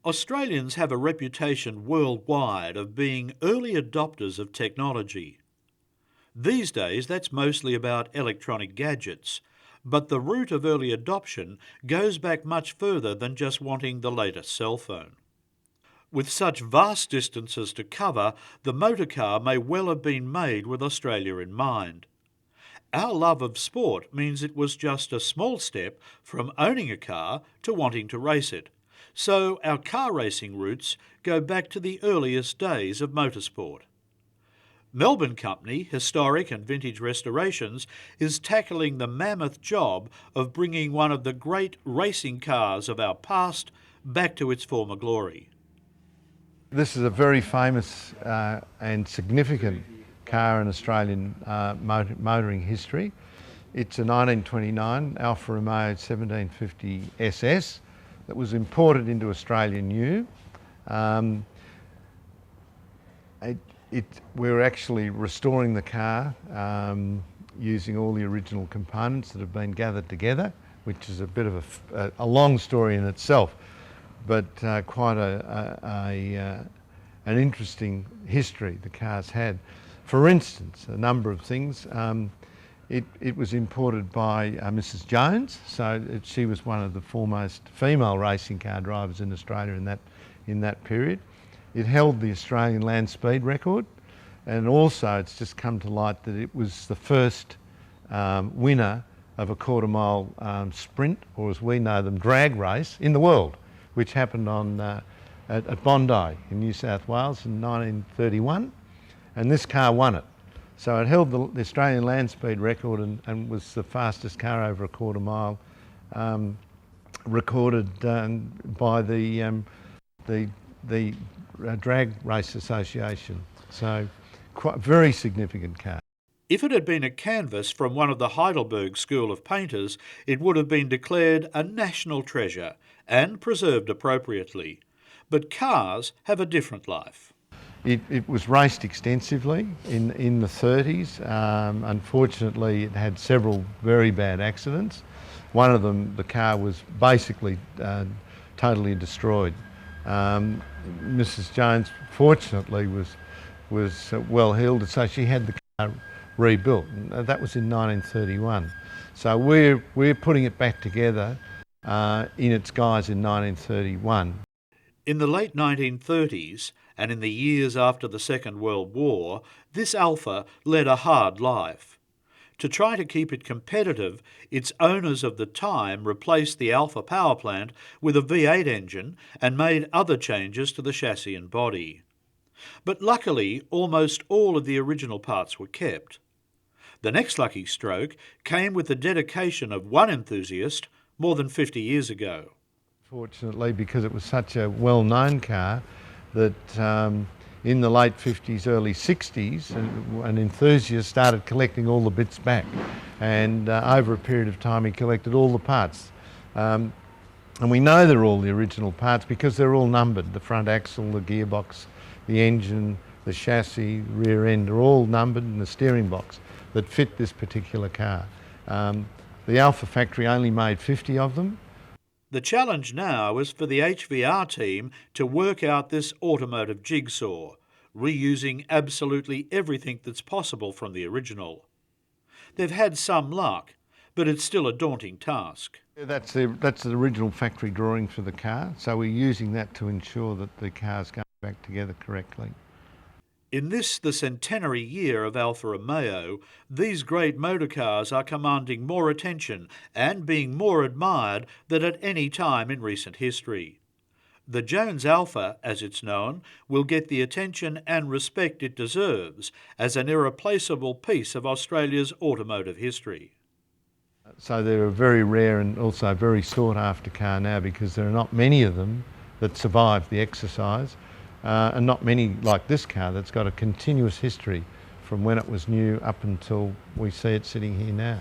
Australians have a reputation worldwide of being early adopters of technology. These days, that's mostly about electronic gadgets, but the root of early adoption goes back much further than just wanting the latest cell phone. With such vast distances to cover, the motorcar may well have been made with Australia in mind. Our love of sport means it was just a small step from owning a car to wanting to race it. So our car racing roots go back to the earliest days of motorsport. Melbourne company, Historic and Vintage Restorations, is tackling the mammoth job of bringing one of the great racing cars of our past back to its former glory. This is a very famous and significant car in Australian motoring history. It's a 1929 ALFA Romeo 1750 SS that was imported into Australia new. We're actually restoring the car using all the original components that have been gathered together, which is a bit of a long story in itself, but quite an interesting history the car's had. For instance, a number of things. It was imported by Mrs. Jones, so she was one of the foremost female racing car drivers in Australia in that period. It held the Australian land speed record, and also it's just come to light that it was the first winner of a quarter-mile sprint, or as we know them, drag race in the world, which happened at Bondi in New South Wales in 1931, and this car won it. So it held the Australian land speed record and was the fastest car over a quarter mile recorded by the Drag Race Association. So quite very significant car. If it had been a canvas from one of the Heidelberg School of Painters, it would have been declared a national treasure and preserved appropriately. But cars have a different life. It was raced extensively in the 30s. Unfortunately, it had several very bad accidents. One of them, the car was basically totally destroyed. Mrs. Jones, fortunately, was well heeled, so she had the car rebuilt. And that was in 1931. So we're putting it back together in its guise in 1931. In the late 1930s, and in the years after the Second World War, this Alfa led a hard life. To try to keep it competitive, its owners of the time replaced the Alfa power plant with a V8 engine and made other changes to the chassis and body. But luckily, almost all of the original parts were kept. The next lucky stroke came with the dedication of one enthusiast more than 50 years ago. Fortunately, because it was such a well-known car, that in the late 50s, early 60s, an enthusiast started collecting all the bits back. And over a period of time, he collected all the parts. And we know they're all the original parts because they're all numbered. The front axle, the gearbox, the engine, the chassis, rear end are all numbered, and the steering box that fit this particular car. The Alfa factory only made 50 of them. The challenge now is for the HVR team to work out this automotive jigsaw, reusing absolutely everything that's possible from the original. They've had some luck, but it's still a daunting task. That's the original factory drawing for the car, so we're using that to ensure that the car's going back together correctly. In this, the centenary year of Alfa Romeo, these great motorcars are commanding more attention and being more admired than at any time in recent history. The Jones ALFA, as it's known, will get the attention and respect it deserves as an irreplaceable piece of Australia's automotive history. So they're a very rare and also very sought after car now because there are not many of them that survive the exercise. And not many like this car that's got a continuous history from when it was new up until we see it sitting here now.